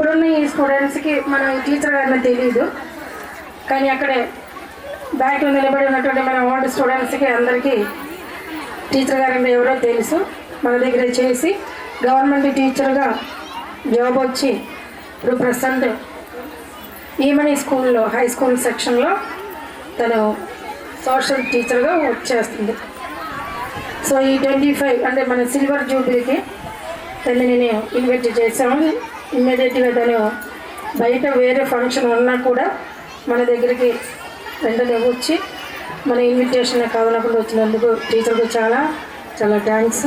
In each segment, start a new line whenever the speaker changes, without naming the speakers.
ఇప్పుడున్న ఈ స్టూడెంట్స్కి మనం టీచర్ గారిని తెలియదు, కానీ అక్కడే బ్యాక్లో నిలబడి ఉన్నటువంటి మన ఓల్డ్ స్టూడెంట్స్కి అందరికీ టీచర్ గారిని ఎవరో తెలుసు. మన దగ్గర చేసి గవర్నమెంట్ టీచర్గా జాబ్ వచ్చి ఇప్పుడు ప్రజెంట్ ఈమని స్కూల్లో హై స్కూల్ సెక్షన్లో తను సోషల్ టీచర్గా వర్క్ చేస్తుంది. సో ఈ 25 అంటే మన సిల్వర్ జూబ్లీకి తను నేను ఇన్వైట్ చేసాము. ఇమ్మీడియట్గా తను బయట వేరే ఫంక్షన్ ఉన్నా కూడా మన దగ్గరికి వెంటనే వచ్చి మన ఇన్విటేషన్ కావాలనుకుంటూ వచ్చినందుకు టీచర్కు చాలా చాలా థ్యాంక్స్.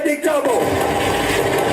unpredictable.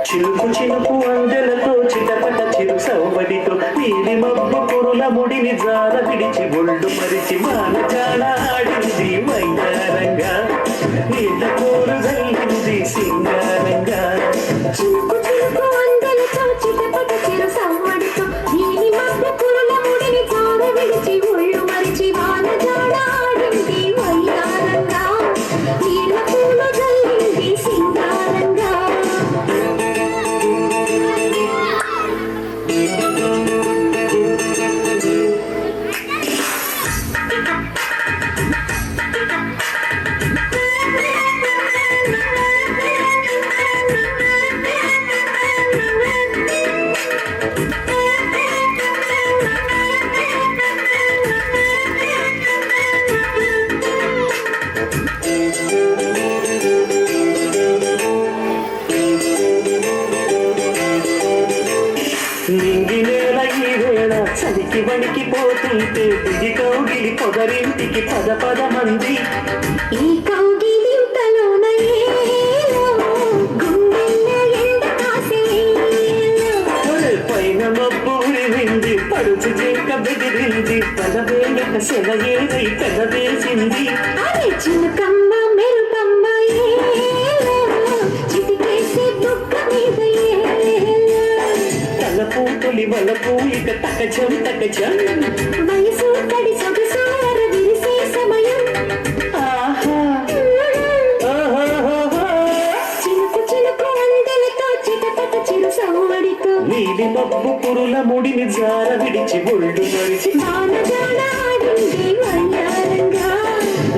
చిలుకు చిలుకు అందెలతో చిటపట చిరు సౌబడితో నీలి మబ్బు పురుల ముడిని జార విడిచి ఒళ్ళు మరిచి మానజాడ ఆడింది వైదారంగా నీళ్ళ కూరు జల్లింది సింగారంగా
చిలుకు చిలుకు అందెలతో చిటపట చిరు సౌబడితో నీలి మబ్బు పురుల ముడిని జార విడిచి ఒళ్ళు మరిచి మానజాడ ఆడింది వైదారంగా నీళ్ళ కూరు జల్లింది సింగారంగా
నింగి నేల ఈ వేళ చలికి వణికిపోతుంటే దిగి కౌగిలి పొదరింటికి పద పద మంది
ఈ కౌగిలింతలోన ఏలో గుండెల్లో ఎండ కాసేలో
పైన మబ్బు వింది పడుచు జింక బెదిరింది తల వేయక సెలయేరై పెద వేసింది
అరే చిలుకమ్మ మెరుపమ్మ ఏలో చిటికేసి బుక్క మీద ఏలో
తలపు తొలి వలపు ఇక తకచం
వయసు తడి సొగసు అరవిరిసే సమయం
ఆహా ఓహోహోహో.
చిలుకు చిలుకు అందెలతో చిటపట చిరు సౌవడితో
నీలి మబ్బు పురుల ముడిని జార విడిచి ఒళ్ళు మరిచి
వానజాడ ఆడింది వయ్యారంగా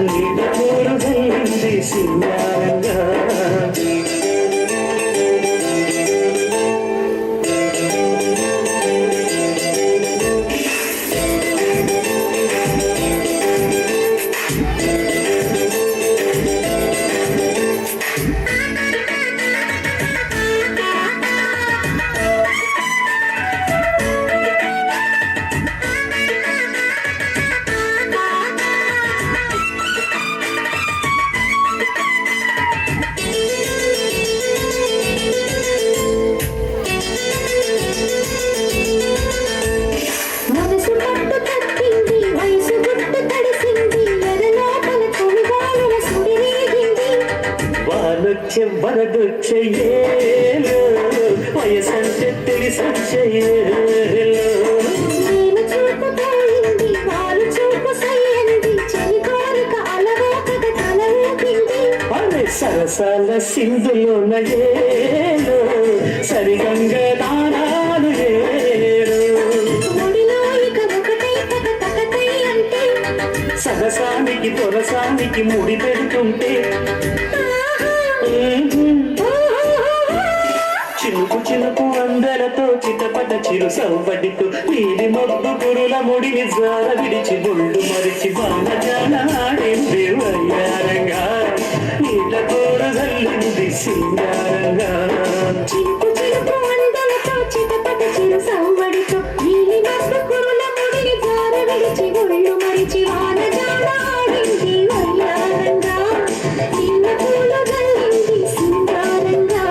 నీళ్ళ కూరు జల్లింది సింగారంగా
మనసు పట్టు తప్పింది వయసు గుట్టు తడిసింది ఎదలోపల తొలిగాలుల సుడిరేగింది
వానొచ్చే వరదొచ్చే ఏలో వయసంటే తెలిసొచ్చే ఏలో
నేను చూపు పోయింది వాళ్ళు చూపు సయ్యంది చెలి కోరిక అలవోకగ తల ఊపింది
అరే సరసాల సింధులోన ఏలో సరిగంగ దానాలు ఏలో
ముడిలో ఇక ఒకటై తక తకతై అంటే
సరసానికి తొరసానికి ముడి పెడుతుంటే చిలుకు చిలుకు అందరతో చిటపట చిరు సౌపడితో నీలి మబ్బు పురుల ముడిని జార విడిచి ఒళ్ళు మరిచి బాణజాల ఆడింది వయ్యారంగా నీళ్ళ కూర జల్లింది సింగారంగా
చిలుకు చిలుకు అందెలతో చిటపట చిరు సౌవడితో నీలి మబ్బు కురుల ముడిని జార విడిచి ఒళ్ళు మరిచి వానజాడ ఆడింది వయ్యారంగా నీళ్ళ పూలు జల్లింది సింగారంగా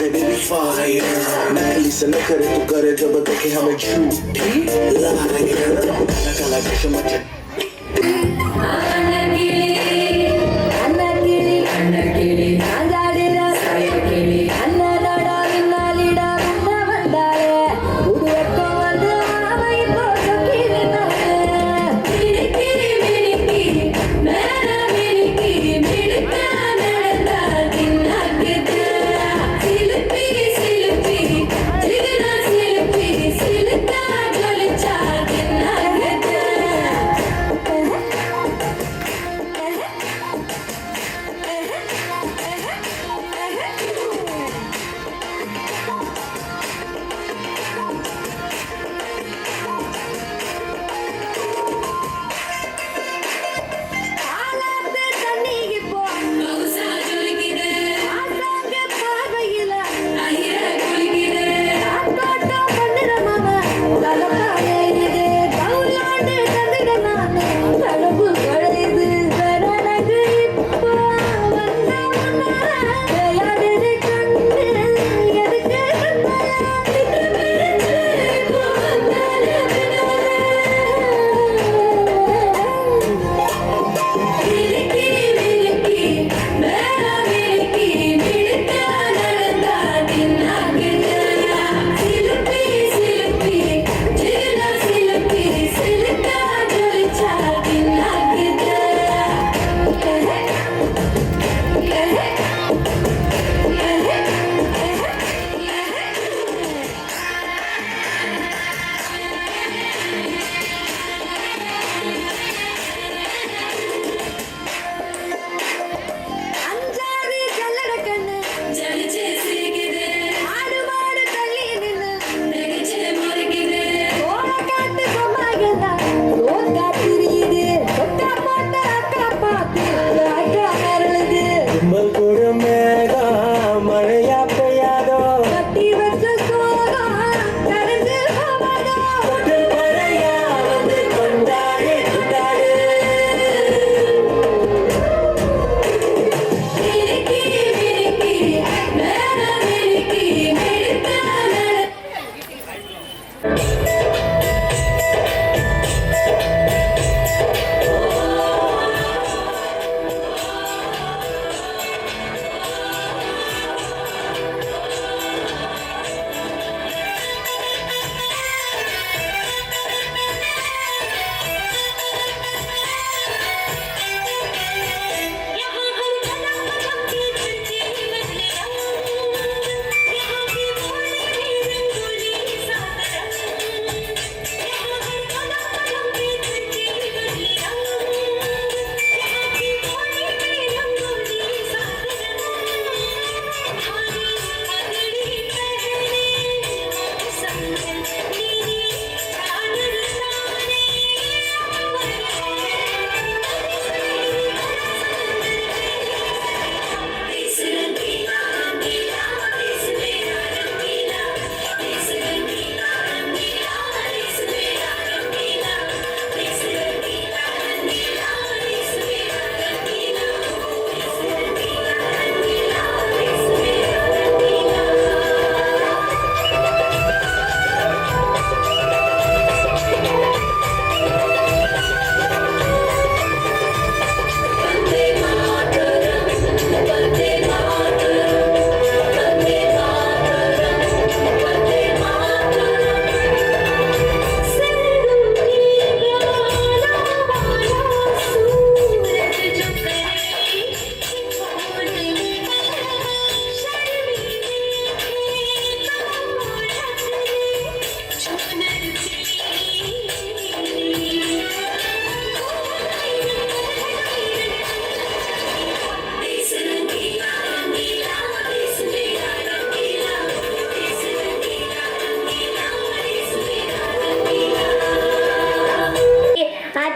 है बेबी फायर नकली से न करे तो करे जब देखे हमें झूठी लायर काला काला चश्मा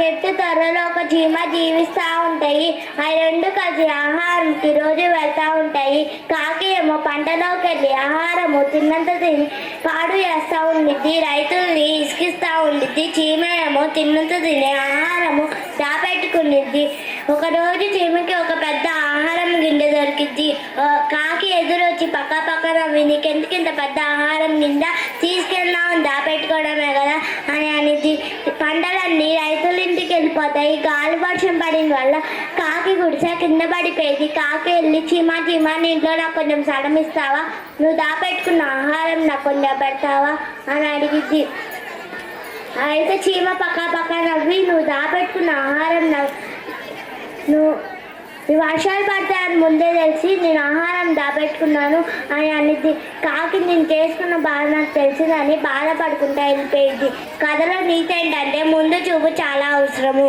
చెట్టు త్వరలో ఒక చీమ జీవిస్తూ ఉంటాయి. ఆ రెండు కలిసి ఆహారంకి రోజు వెళ్తూ ఉంటాయి. కాకి ఏమో పంటలోకి వెళ్ళి ఆహారము తిన్నంత తిని పాడు చేస్తూ ఉండిద్ది, రైతుల్ని ఇసుకిస్తూ ఉండిద్ది. చీమ ఏమో తిన్నంత తిని ఆహారము దాపెట్టుకునిద్ది. ఒకరోజు చీమకి ఒక పెద్ద ఆహారం గింజ దొరికింది. కాకి ఎదురొచ్చి పక్కన నీకెందుకు ఇంత పెద్ద ఆహారం గింజ, తీసుకెళ్దాం దాపెట్టుకోవడమే కదా అని అనేది. పంటలన్నీ రైతుల ఇంటికి వెళ్ళిపోతాయి. గాలి వర్షం పడిన వల్ల కాకి గుడిసె కింద పడిపోయింది. కాకి వెళ్ళి చీమ నీ ఇంట్లో నాకు కొంచెం స్థలం ఇస్తావా, నువ్వు దాపెట్టుకున్న ఆహారం నాకు కొంచెం పెడతావా అని అడిగింది. అయితే చీమ పక్క నవ్వి, నువ్వు దాపెట్టుకున్న ఆహారం నువ్వు వర్షాలు పడతాయని ముందే తెలిసి నేను ఆహారం దాపెట్టుకున్నాను అని అనిద్ది. కాకి నేను చేసుకున్న బాధ నాకు తెలిసిందని బాధపడుకుంటా వెళ్ళిపోయింది. కథలో నీతి ఏంటంటే ముందు చూపు చాలా అవసరము.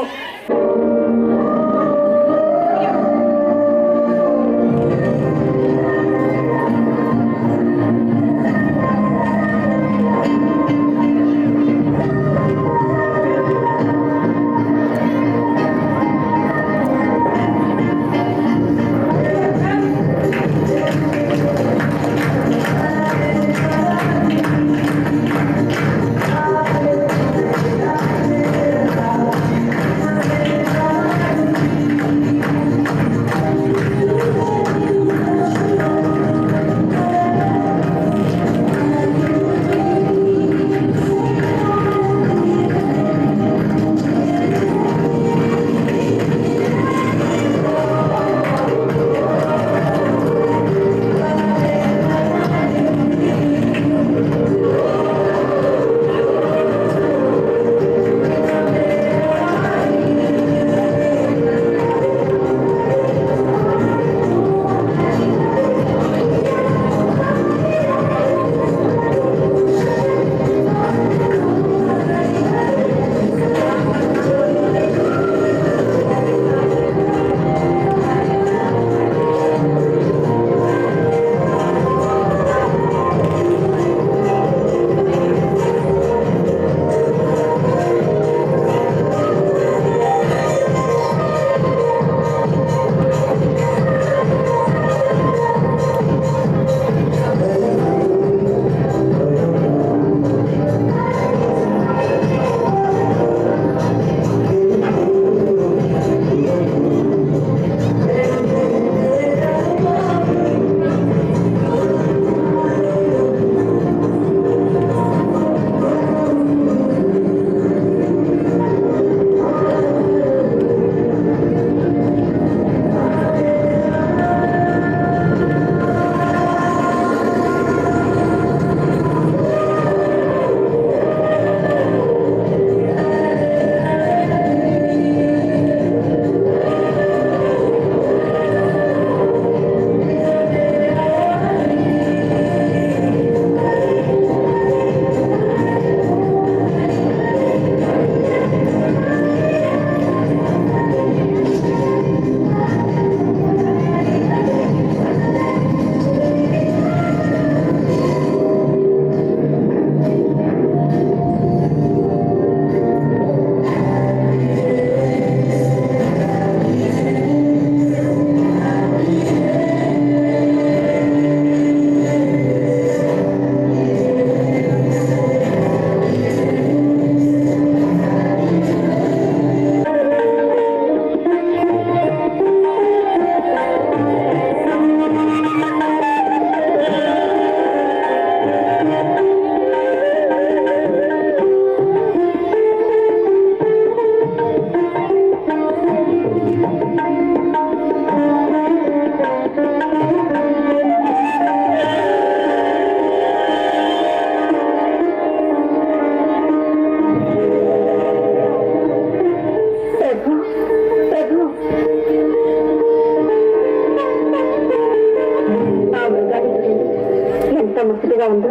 ముచ్చటగా ఉందో.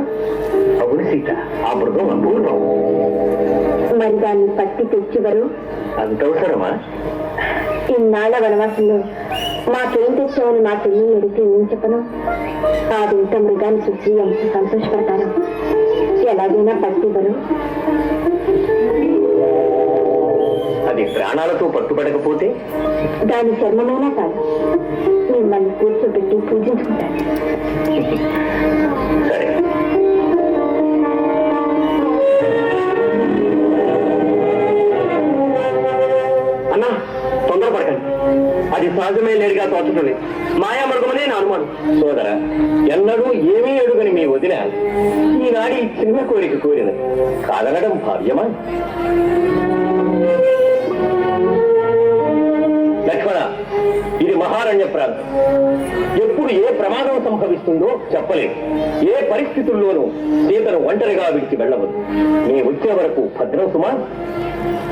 అవును సీత, ఆ మృగం అపూర్వం.
మరి దాన్ని పట్టి తెచ్చివరు.
అంత అవసరమా?
ఇన్నాళ్ల వనవాసంలో మాకేం తెచ్చావని మా చెల్లి అడిగితే ఏం చెప్పను. ఆ వింత మృగాన్ని చూసి ఎంత సంతోషపడతారు. ఎలాగైనా పట్టివ్వరు.
అది ప్రాణాలతో పట్టుబడకపోతే
దాని చర్మమైనా కాదు, మిమ్మల్ని కూర్చోబెట్టి పూజించుకుంటాను.
సరే. అన్నా, తొందరపడకండి. నీ వదిన ఈనాడు ఈ చిన్న కోరిక కోరినది కాదనడం భావ్యమా? లక్ష్మణ, ఇది మహారణ్య ప్రాంతం. ఎప్పుడు ఏ ప్రమాదం సంభవిస్తుందో చెప్పలేదు. ఏ పరిస్థితుల్లోనూ సీతను ఒంటరిగా విడిచి వెళ్ళవద్దు. నీ వచ్చే వరకు భద్రం సుమా.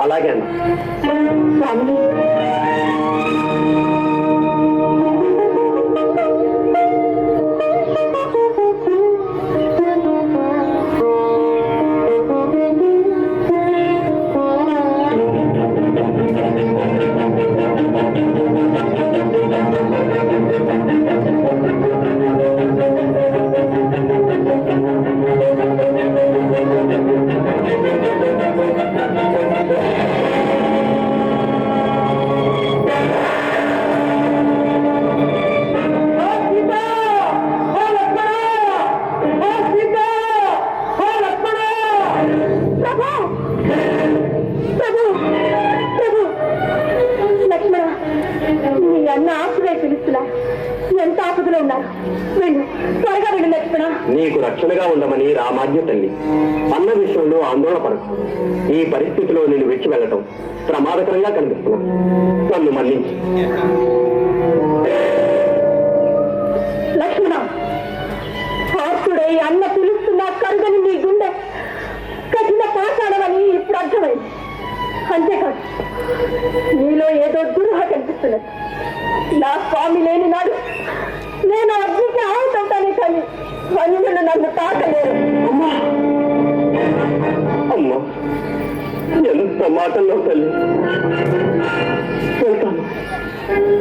అలాగే అన్న. నీకు రక్షణగా ఉండమని రామాజ్ఞ తల్లి. అన్న విషయంలో ఆందోళన పడకు. ఈ పరిస్థితిలో నేను విడిచి వెళ్ళటం ప్రమాదకరంగా కనిపిస్తున్నా. నన్ను మన్నించి.
లక్ష్మణ, ఆస్తుడై అన్న పిలుస్తున్నా కరుగని నీ గుండె కఠిన పాషాణమని ఇప్పుడు అర్థమైంది. అంతేకాదు, నీలో ఏదో దురూహ కనిపిస్తున్నది. నా స్వామి లేని నాడు నేను అగ్నికి ఆవుతానే కానీ అన్యులు నన్ను తాకలేరు.
అమ్మా, ఎంత మాటల్లో తల్లి. వెళ్తాను.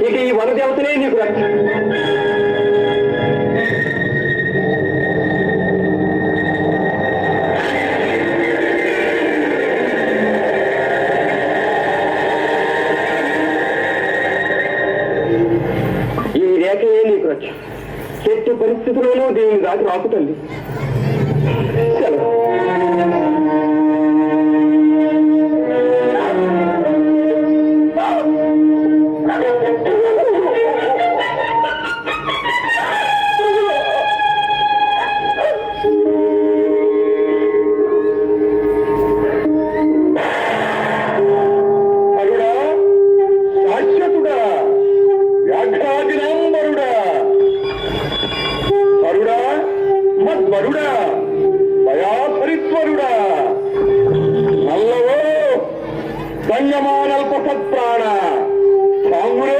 ఇక ఈ వనదేవతనే నీకు రక్ష. ఈ రేఖయే నీకు రక్ష. ఎట్టి పరిస్థితుల్లోనూ దీనిని దాటి రాకు తల్లి. సెలవు. సంయమానల్ప సత్ప్రాణ సాంగురే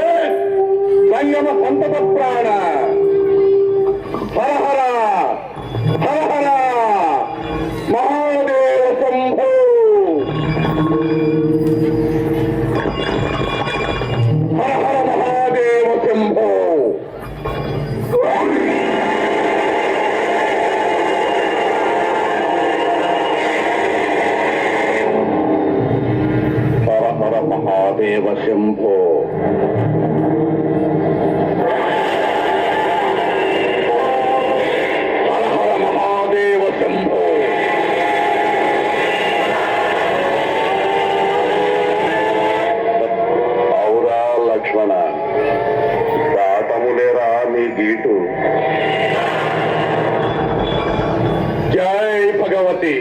సంయమ సంతత ప్రాణ. హరహర హరహర మహాదేవ శంభో. హరహర మహాదేవ శంభో. మహాదేవ శంభో. హర హర మహాదేవ శంభో. ఔరా లక్ష్మణ, దాటములేరా నీ గీటు. జై భగవతి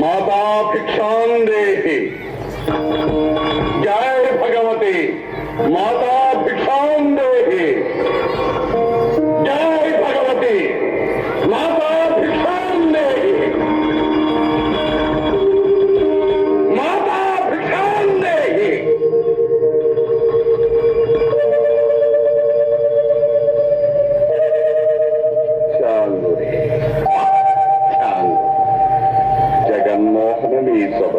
మాతా భిక్షాం దేహి. జై భగవతి మాతా భిక్షాం దేహి. జై భగవతి మాతా భిక్షాం దేహి. మాతా భిక్షాం దేహి. చాలు చాలు. జగన్మోహనమీ సభ.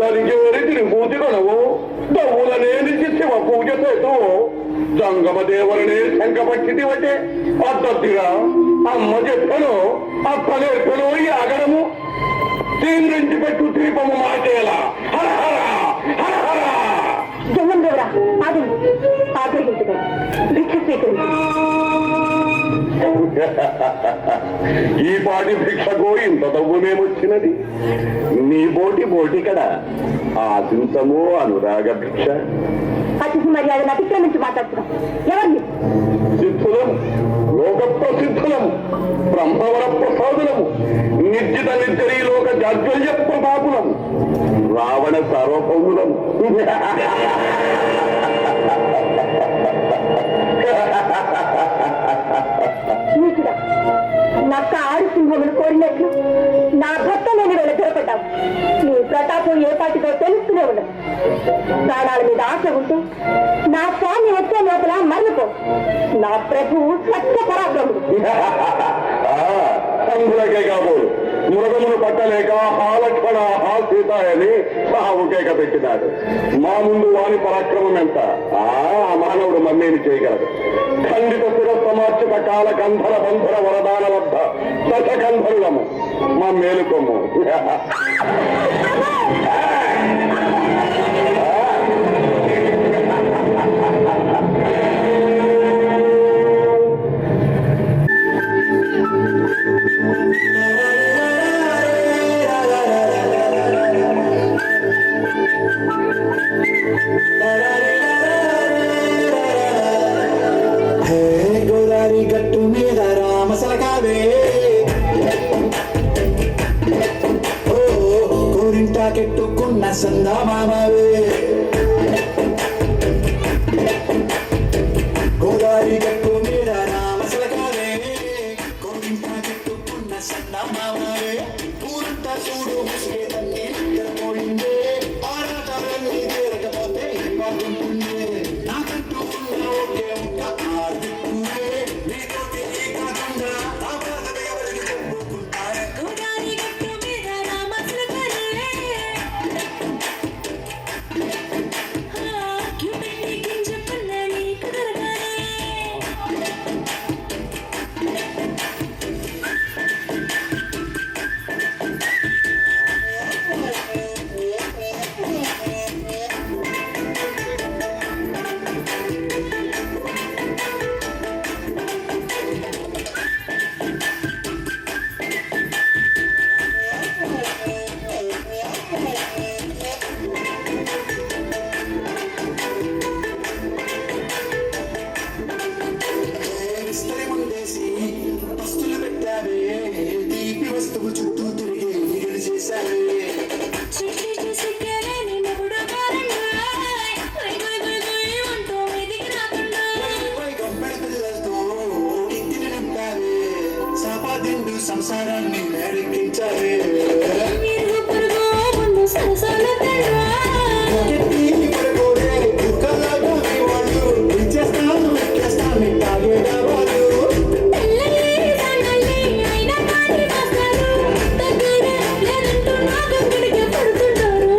దానికి ఎవరికి పూజ కొనవు దవ్వులనే శివ పూజ చేతు జంగమ దేవులనే శంఖపక్షితి అంటే పద్ధతిగా అమ్మ చెప్పను అప్ప నేర్పను ఈ ఆగడము తీరించి పెట్టు దీపము మాటేలా. హరహర హరహర.
జగన్ దేవుడా, అది ఆగ్రహించగా భిక్ష స్వీకరించు.
ఈ పాటి భిక్షకు ఇంత దవ్వుమేమొచ్చినది? నీ బోటి బోటి కడ ఆశించము అనురాగ భిక్ష.
అతి మర్యాదను అతిక్రమించి మాట్లాడుతున్నాం. ఎవరిని?
సిద్ధులం, లోక ప్రసిద్ధులం, బ్రహ్మవర ప్రసాదులము, నిర్జిత నిర్జరీలోక జాజ్వల్య ప్రతాపులం, రావణ సార్వభౌములం.
నీచుడా, నక్క ఆరు సింహములు కోరినట్లు నా భర్త నేను వేళ దొరకటావు. నీ ప్రతాపం ఏ పాటితో తెలుస్తూనే ఉండదు. ప్రాణాల మీద ఆశ ఉంటే నా స్వామి వచ్చే లోపల మరణిపో. నా ప్రభువు సత్య పరాక్రముడు.
సంగులకే కాబోలు మృగమును పట్టలేక హాలక్షణ సీత అని సావుకేక పెట్టినాడు. మా ముందు వాని పరాక్రమం ఎంత? మానవుడు మమ్మేని చేయగలడు. ఖండిత శిరస్సమార్చిత కాల గంధర బంధర వరదాన లబ్ధ దశగంధరులము మా మేలుకొమ్ము.
గోదారి గట్టు మీద రామసలకావే, కెట్టుకున్న సందామామవే. గోదారి గట్టు మీద రామసలకావే, గోరింటా కెట్టుకున్న సందామామవే. ఊరంతా చూడు ముసుగేదన్నీ పోయిందే, ఆరాటలన్నీ తీరకపోతే బాగుంటుందే. నాకంటూ ఉన్న ఒకే ఒక్క ఆదిత్యుడే, నీతోటి నీ కాకుండా నా బాధ ఎవరికి చెప్పుకుంటారే.
గోదారి గట్టు మీద రామచిలకలే, క్యూపిడ్ని గింజపల్ల నీకు దొరకలే.
విస్తరి ముందేసి వస్తువులు పెట్టావే, తీపి వస్తువు చుట్టూ తిరిగి ఈగలు చేశావే.
చిట్టి సిగ్గలేని మొగుడు కారణాయ్, గొయ్ గొయ్ గొయ్ గొయ్ అంటూ మీదికి రాకుండా.
గొంపెడ పిల్లలతో ఇంటిని నింపావే, సాపాదిండు సంసారాన్ని మేరెక్కించావే.
ఇరుగు పొరుగు ముందు సరసాల తండ్రా,
ఎత్తి పడుకోడే కుక్కలాగా మీ వాళ్ళు, ఇచ్చేస్తాను ఎక్కేస్తాను తాగేడా వాళ్ళు.
తెల్లని దండల్ని అయినా కానీ వస్తారు, దగ్గర లేదంటూ నాకు పిడికి పడుతుంటారు.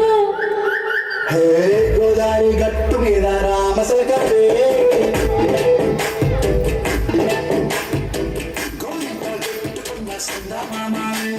హే గోదారి గట్టు మీద రామసలకావే, గోరింట చుట్టుకున్న సందమామవే.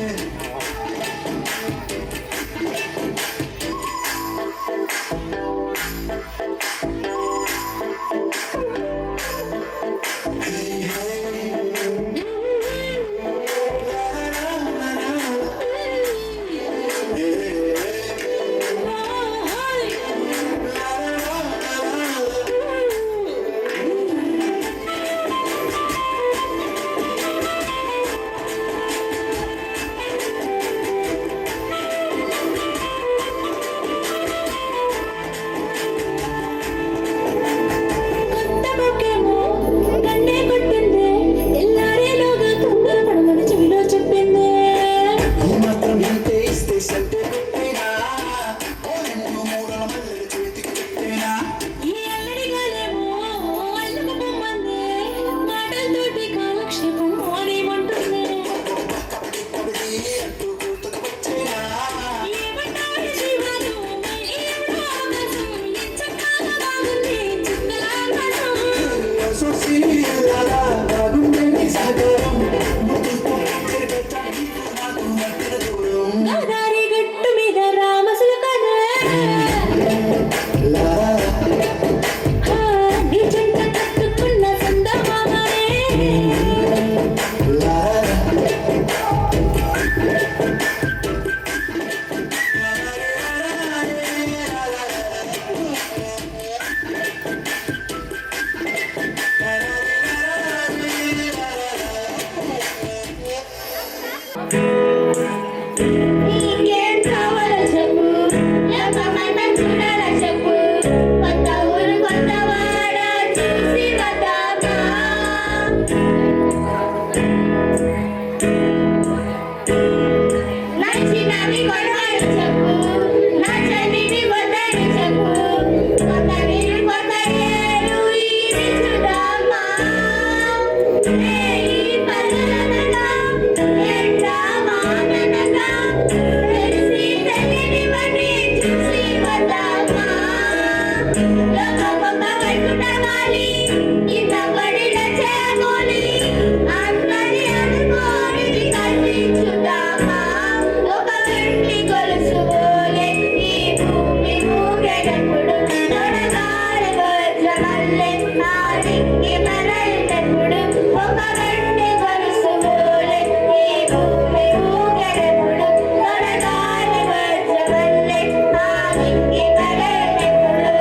కొత్త బొక్కేమో కన్నే కొట్టింది, తెల్లారేలోగా తొందర పడమని చెవిలో చెప్పింది.
ఈ మాత్రం ఇంతే ఇస్తే సంటే పెట్టేనా, ఓ రెండు మూడల మల్లెల చేతికి పెట్టేనా.
ఈ అల్లరి గాలేమో అల్లుకు పొమ్మంది, మాటలతోటి కాలక్షేపం మానేమంటుంది.
కబడి అంటూ కూతుకు వచ్చేనా.
ఏమంటారు జీవాలు, మళ్ళీ ఎప్పుడో అవకాశం, ఎంచక్కాగా బాగుంది చుక్కల ఆకాశం.
చూసి అలా బాగుండండి సహకారం, ముద్దుతో తిరగటానికి నాకు మధ్యన దూరం.
గోదారి గట్టు మీద రామచిలకలే, నీ జంట కట్టుకున్న సందమామవే.
ఆడికి మరల్నప్పుడు ఒక గంటె గొలుసు మోలే ఈ భూమి ఊగెడప్పుడు తొడగాలి వర్షమల్లే ఆడికి మరల్నప్పుడు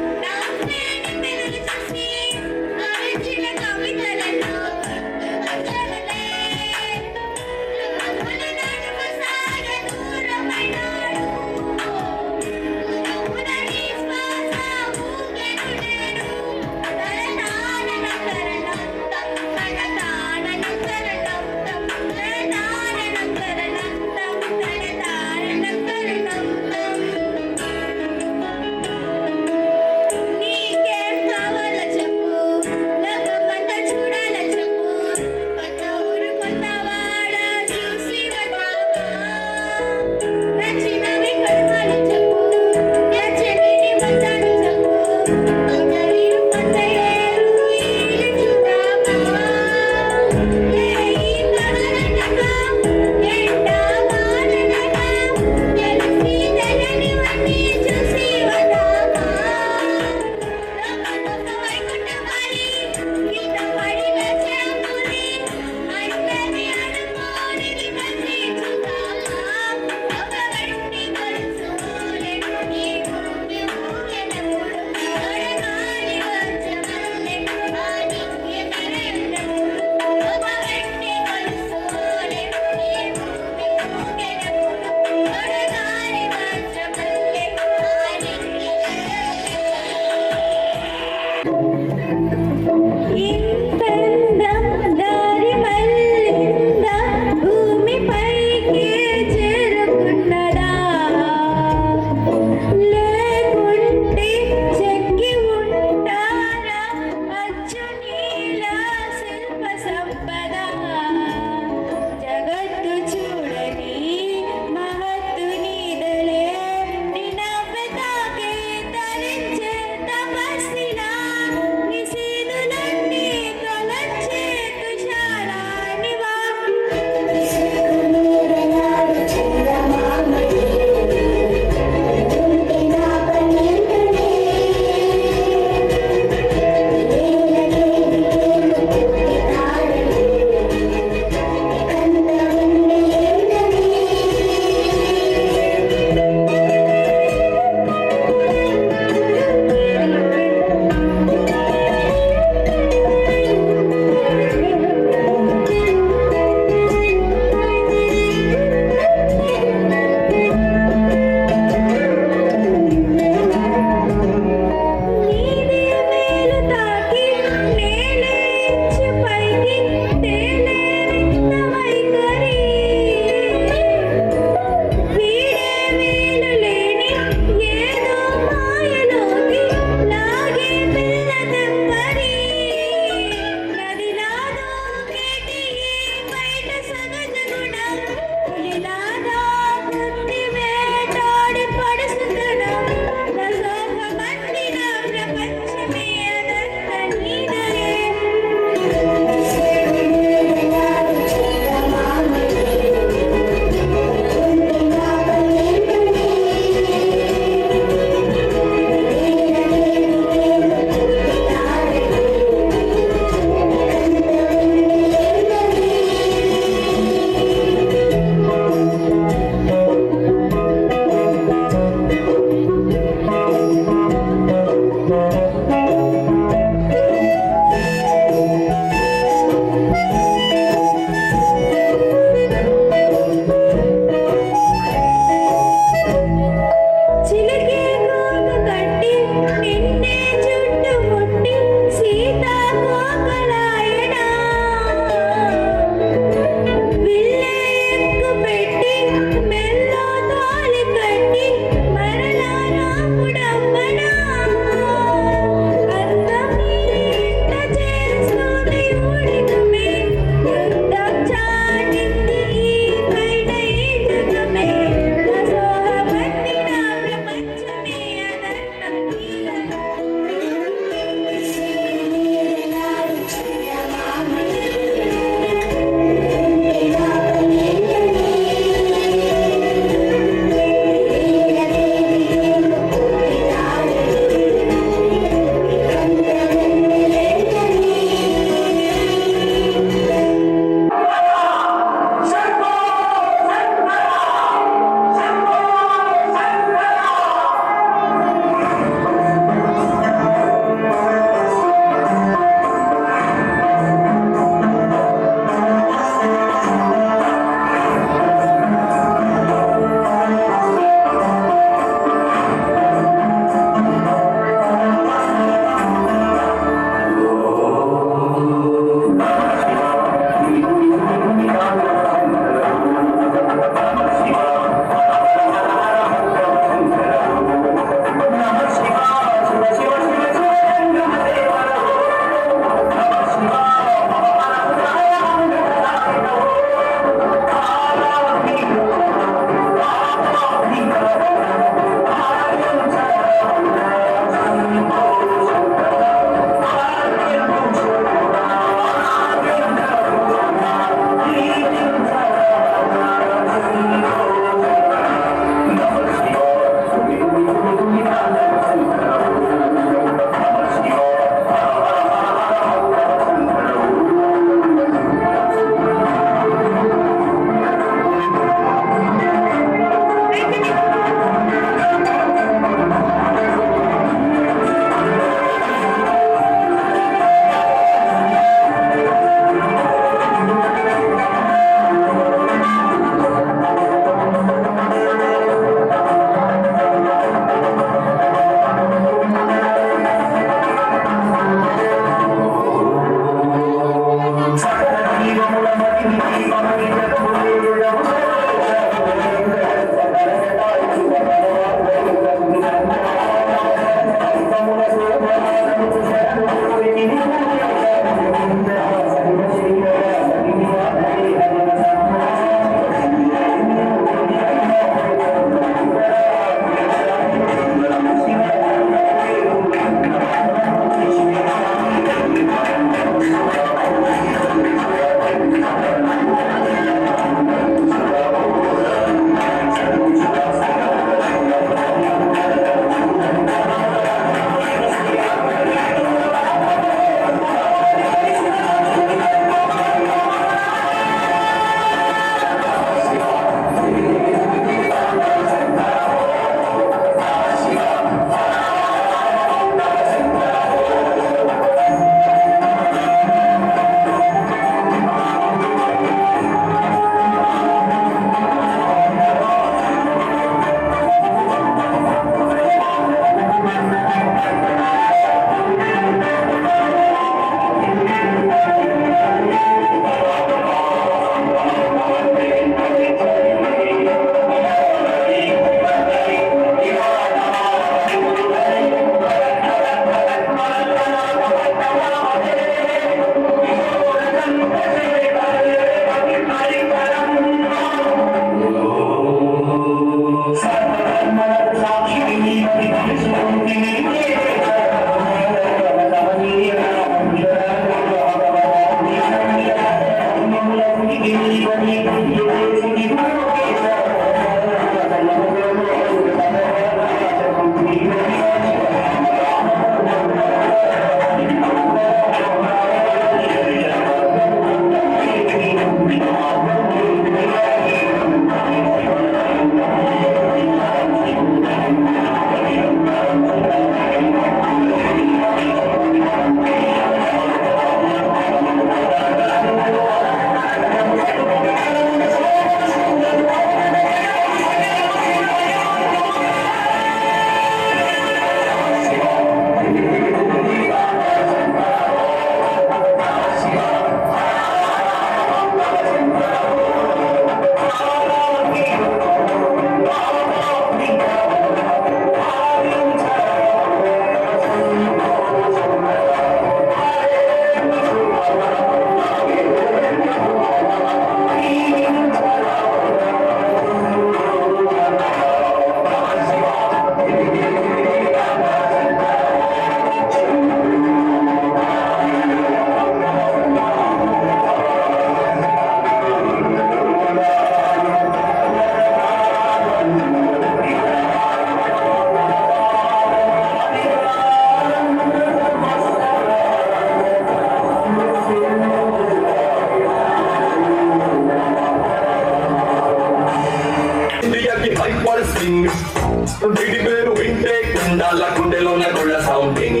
వీడి పేరు వింటే కుండాల గుండెలోన గొళ్ళ సౌండింగ్.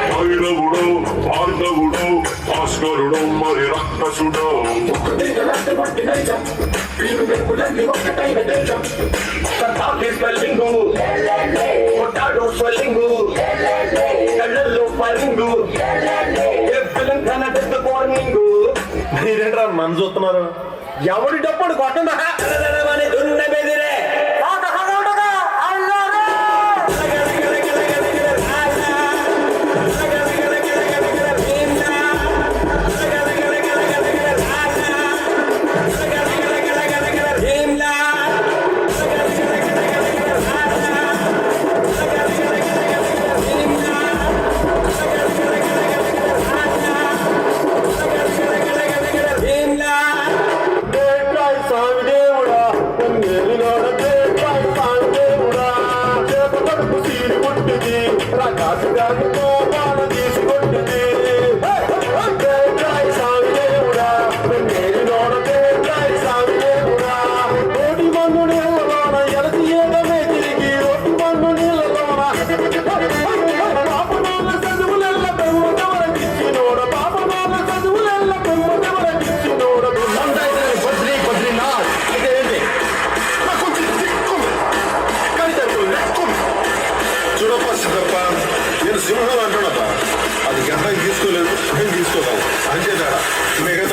భైరవుడు భార్గవుడు భాస్కరుడు మరి రక్కసుడు
స్పెల్లింగు కొట్టాడు స్పెల్లింగు కళ్ళల్లో ఫైరింగు తెలంగాణ డెత్ వార్నింగు.
మీరేంట్రా మన చూస్తున్నారు?
ఎవడి డప్పుడు కొట్టడా దున్న బెదిరే
సింహాలు అంటున్నా అది గంటకి తీసుకోలేదు నేను తీసుకోగలను అంతే తేడా మిగతా